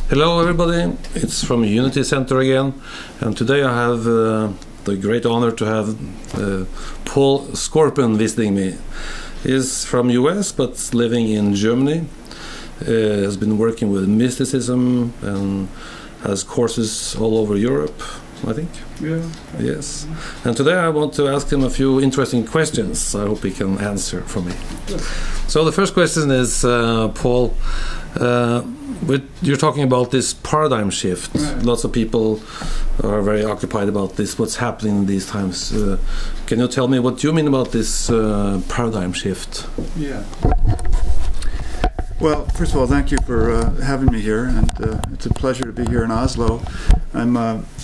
Hello everybody, it's from Unity Center again, and today I have the great honor to have Paul Skorpen visiting me. He's from U.S. but living in Germany, has been working with mysticism and has courses all over Europe, I think. Yeah. Yes. And today I want to ask him a few interesting questions. I hope he can answer for me. So the first question is, Paul, you're talking about this paradigm shift. Right. Lots of people are very occupied about this, what's happening in these times. Can you tell me what you mean about this paradigm shift? Yeah. Well, first of all, thank you for having me here, and it's a pleasure to be here in Oslo. I'm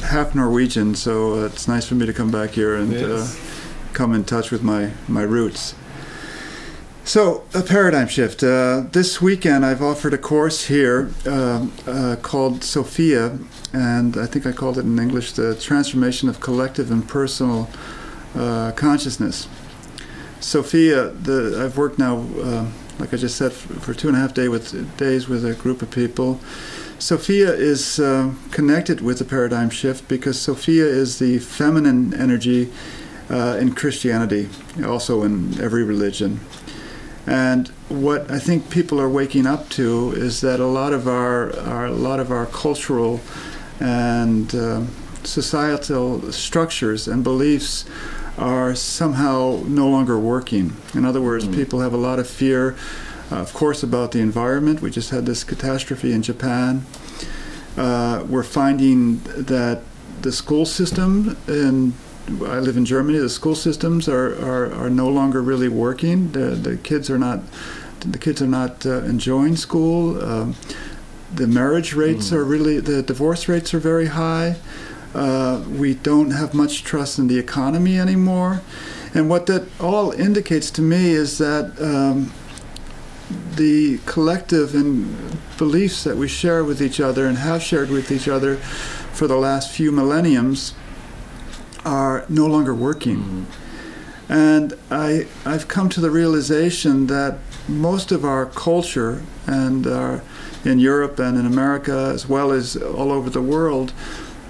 half Norwegian, so it's nice for me to come back here and come in touch with my roots. So, a paradigm shift. This weekend I've offered a course here called Sophia, and I think I called it in English the Transformation of Collective and Personal Consciousness. Sophia, I've worked now, like I just said, for 2.5 days with a group of people. Sophia is connected with the paradigm shift because Sophia is the feminine energy in Christianity, also in every religion. And what I think people are waking up to is that a lot of our cultural and societal structures and beliefs are somehow no longer working. In other words, people have a lot of fear, of course, about the environment. We just had this catastrophe in Japan. We're finding that the school system I live in Germany. The school systems are no longer really working. The kids are not enjoying school. The marriage rates are the divorce rates are very high. We don't have much trust in the economy anymore. And what that all indicates to me is that the collective and beliefs that we share with each other and have shared with each other for the last few millenniums are no longer working. And I've come to the realization that most of our culture, and in Europe and in America as well as all over the world,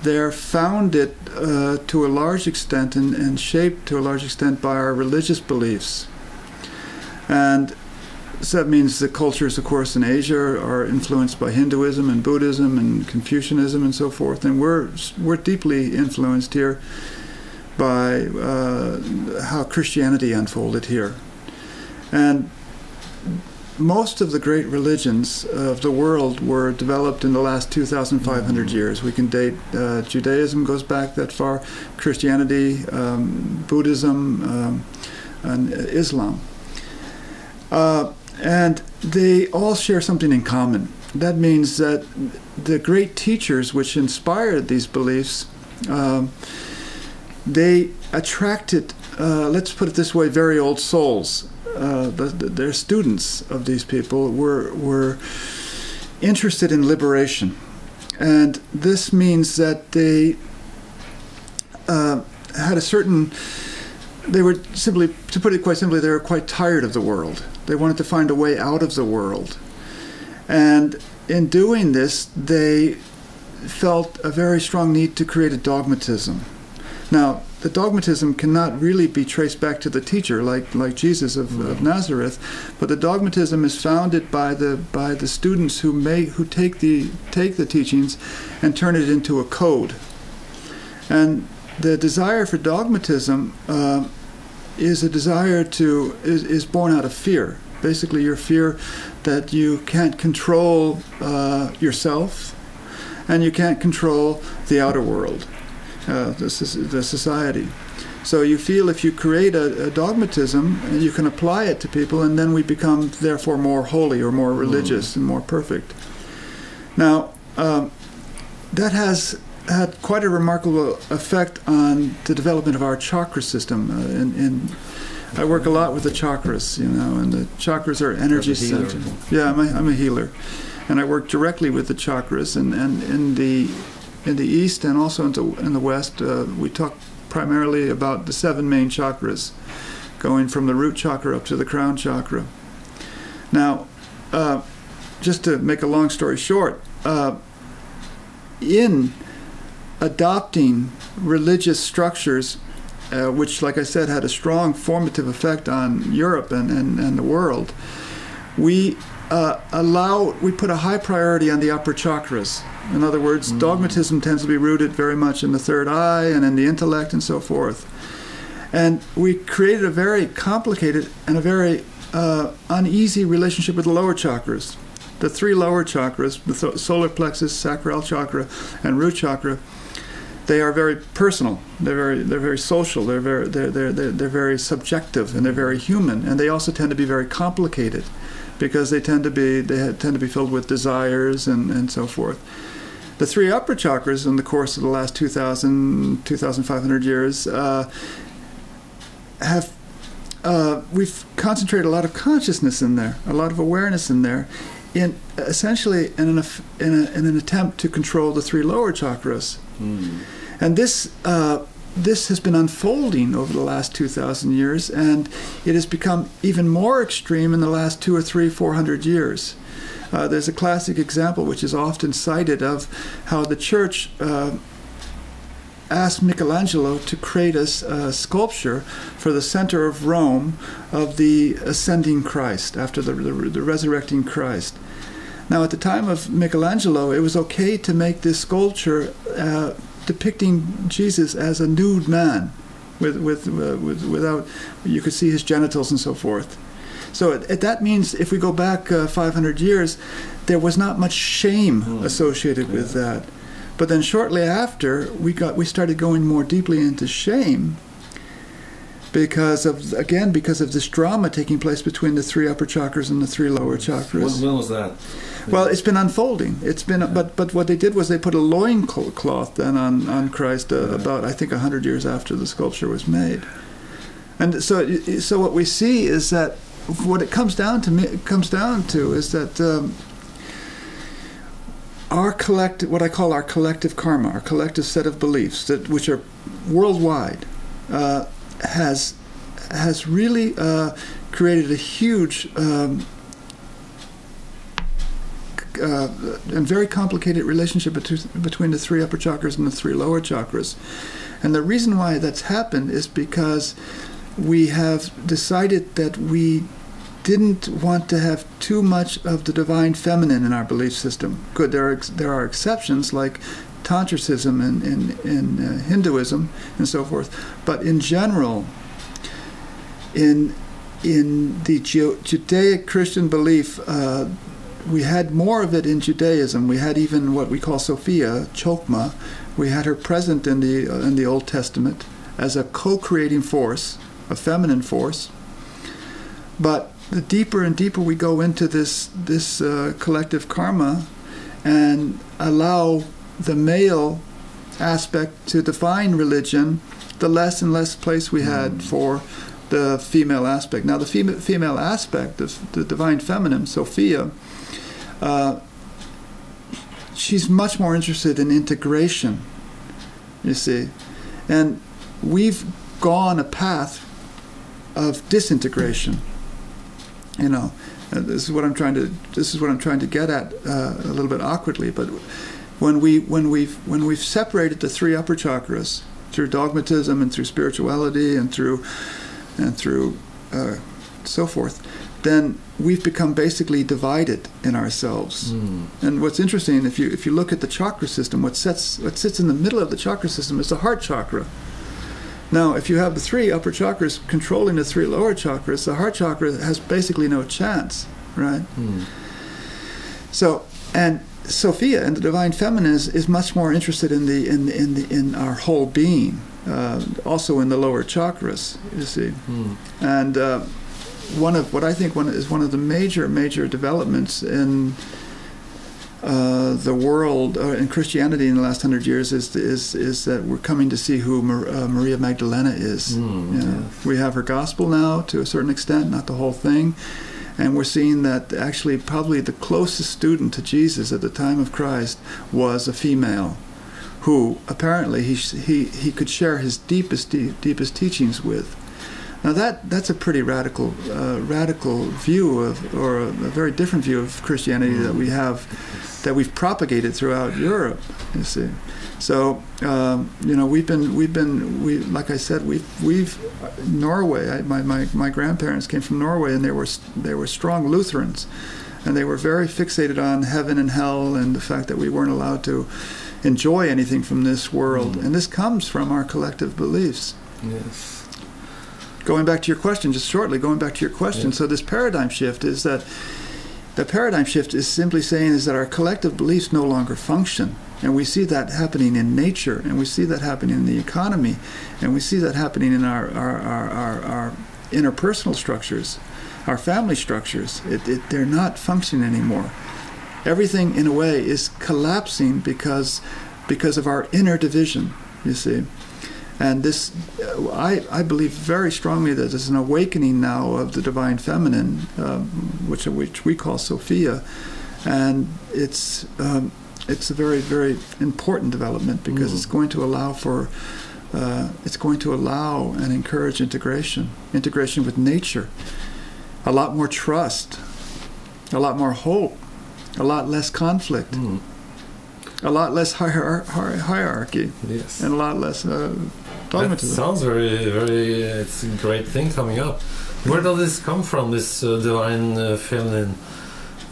they're founded to a large extent and shaped to a large extent by our religious beliefs. And so that means the cultures, of course, in Asia are influenced by Hinduism and Buddhism and Confucianism and so forth. And we're deeply influenced here by how Christianity unfolded here. And most of the great religions of the world were developed in the last 2,500 years. We can date Judaism goes back that far, Christianity, Buddhism, and Islam. And they all share something in common. That means that the great teachers which inspired these beliefs, they attracted, let's put it this way, very old souls. Their students of these people were interested in liberation. And this means that they had a certain, they were simply, to put it quite simply, they were quite tired of the world. They wanted to find a way out of the world. And in doing this, they felt a very strong need to create a dogmatism. Now, the dogmatism cannot really be traced back to the teacher, like Jesus of Nazareth, but the dogmatism is founded by the students who take the teachings and turn it into a code. And the desire for dogmatism is a desire is born out of fear. Basically, your fear that you can't control yourself, and you can't control the outer world. The society. So you feel if you create a dogmatism, you can apply it to people, and then we become therefore more holy or more religious and more perfect. Now, that has had quite a remarkable effect on the development of our chakra system. I work a lot with the chakras, and the chakras are energy centers. Yeah, I'm a healer, and I work directly with the chakras, and in the East and also in the West, we talk primarily about the 7 main chakras, going from the root chakra up to the crown chakra. Now, just to make a long story short, in adopting religious structures, which, like I said, had a strong formative effect on Europe and the world, we put a high priority on the upper chakras. In other words, dogmatism tends to be rooted very much in the third eye and in the intellect and so forth. And we created a very complicated and a very uneasy relationship with the lower chakras. The three lower chakras, the solar plexus, sacral chakra, and root chakra, they are very personal. They're very social. They're very subjective, and they're very human. And they also tend to be very complicated, because they tend to be filled with desires and so forth. The three upper chakras, in the course of the last 2,500 years, we've concentrated a lot of consciousness in there, a lot of awareness in there, essentially in an attempt to control the three lower chakras. And this has been unfolding over the last 2,000 years, and it has become even more extreme in the last 200 or 300, 400 years. There's a classic example which is often cited of how the church asked Michelangelos to create a sculpture for the center of Rome of the ascending Christ, after the resurrecting Christ. Now, at the time of Michelangelo, it was okay to make this sculpture depicting Jesus as a nude man, without, you could see his genitals and so forth. So that means, if we go back 500 years, there was not much shame associated with that. But then shortly after, we started going more deeply into shame, because of this drama taking place between the three upper chakras and the three lower chakras. When was that? Well, it's been unfolding. It's been, but what they did was they put a loincloth then on Christ about, I think, 100 years after the sculpture was made. And so what we see is that what it comes down to is that our collective, what I call our collective karma, our collective set of beliefs, which are worldwide, has really created a huge and very complicated relationship between the three upper chakras and the three lower chakras. And the reason why that's happened is because we have decided that we didn't want to have too much of the divine feminine in our belief system. Good, there are exceptions like Tantricism and Hinduism and so forth, but in general, in the Judaic Christian belief, we had more of it in Judaism. We had even what we call Sophia, Chokma. We had her present in the Old Testament as a co-creating force, a feminine force. But the deeper and deeper we go into this collective karma and allow the male aspect to define religion, the less and less place we had for the female aspect. Now, the female aspect of the divine feminine, Sophia, she's much more interested in integration, you see. And we've gone a path of disintegration. You know, this is what I'm trying to get at a little bit awkwardly. But when we've separated the three upper chakras through dogmatism and through spirituality and through so forth, then we've become basically divided in ourselves. And what's interesting, if you look at the chakra system, what sits in the middle of the chakra system is the heart chakra. Now, if you have the three upper chakras controlling the three lower chakras, the heart chakra has basically no chance, right? So, and Sophia and the divine feminine is much more interested in our whole being, also in the lower chakras, you see. And one of the major developments in the world, in Christianity in the last 100 years, is that we're coming to see who Maria Magdalena is. We have her gospel now to a certain extent, not the whole thing, and we're seeing that actually probably the closest student to Jesus at the time of Christ was a female, who apparently he could share his deepest teachings with. Now that's a pretty radical view of, or a very different view of Christianity that we have, that we've propagated throughout Europe. You see, so like I said, we've Norway. My grandparents came from Norway, and they were strong Lutherans, and they were very fixated on heaven and hell and the fact that we weren't allowed to enjoy anything from this world, and this comes from our collective beliefs. Yes. Going back to your question, just shortly, so this paradigm shift is that the paradigm shift is simply saying is that our collective beliefs no longer function. And we see that happening in nature, and we see that happening in the economy, and we see that happening in our interpersonal structures, our family structures. They're not functioning anymore. Everything, in a way, is collapsing because of our inner division, you see. And this, I believe very strongly that there's an awakening now of the divine feminine, which we call Sophia, and it's a very, very important development because it's going to allow and encourage integration with nature, a lot more trust, a lot more hope, a lot less conflict, a lot less hierarchy, yes, and a lot less dogmatism. That sounds very, very. It's a great thing coming up. Where does this come from? This divine feminine?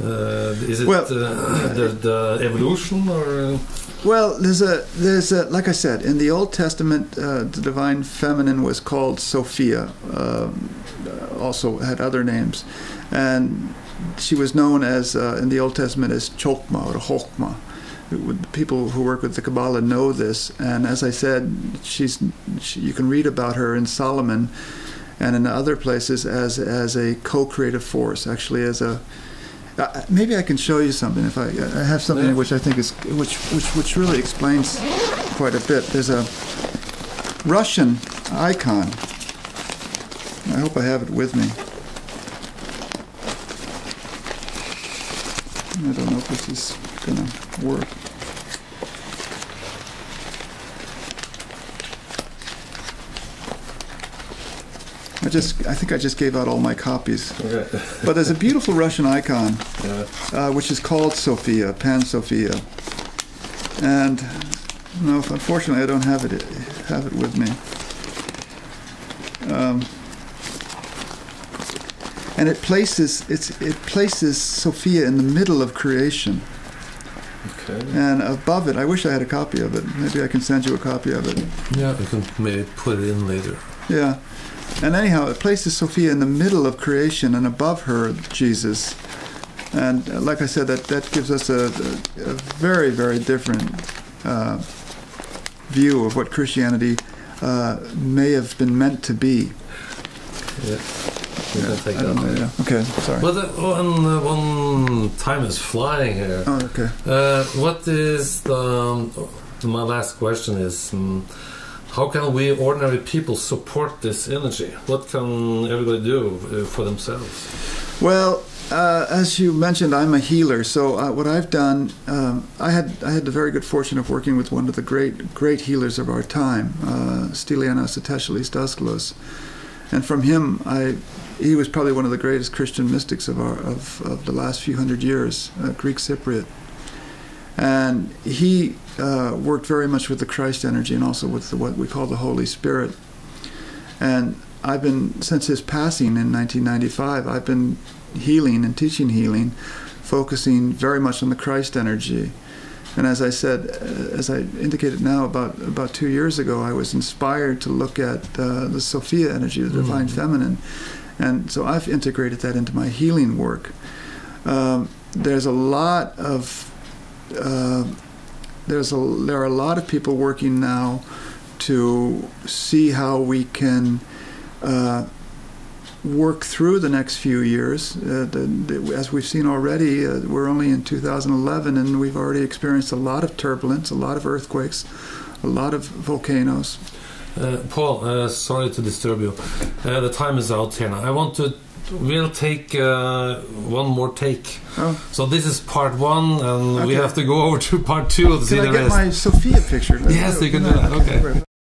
Is it the evolution, or? Well, there's a like I said, in the Old Testament, the divine feminine was called Sophia. Also had other names, and she was known as in the Old Testament as Chokma or Chokma. People who work with the Kabbalah know this, and as I said, you can read about her in Solomon and in other places as a co-creative force. Actually, as a maybe I can show you something if I have something which I think is which really explains quite a bit. There's a Russian icon. I hope I have it with me. I don't know if this is gonna work. I think I just gave out all my copies. Okay. But there's a beautiful Russian icon, which is called Sophia, Pan Sophia. And unfortunately, I don't have it with me. And it places Sophia in the middle of creation. Okay. And above it, I wish I had a copy of it. Maybe I can send you a copy of it. Yeah, I can maybe put it in later. Yeah. And anyhow, it places Sophia in the middle of creation, and above her, Jesus. And like I said, that gives us a very, very different view of what Christianity may have been meant to be. Yeah. I don't know. Yeah. Okay, sorry. But one time is flying here. Oh, okay. What is my last question is, how can we ordinary people support this energy? What can everybody do for themselves? Well, as you mentioned, I'm a healer. So what I've done, I had the very good fortune of working with one of the great healers of our time, Stylianos Atteshlis, Daskalos, and from him, he was probably one of the greatest Christian mystics of the last few hundred years, Greek Cypriot. And he worked very much with the Christ energy and also with what we call the Holy Spirit. And I've been, since his passing in 1995, I've been healing and teaching healing, focusing very much on the Christ energy. And as I said, as I indicated now, about 2 years ago, I was inspired to look at the Sophia energy, the divine feminine. And so I've integrated that into my healing work. There's a lot of there are a lot of people working now to see how we can work through the next few years. As we've seen already, we're only in 2011, and we've already experienced a lot of turbulence, a lot of earthquakes, a lot of volcanoes. Paul, sorry to disturb you. The time is out here now. We'll take one more take. Oh. So this is part 1, and we have to go over to part 2 to see the rest. Can I get my Sophia picture? Yes, you can do that. Okay.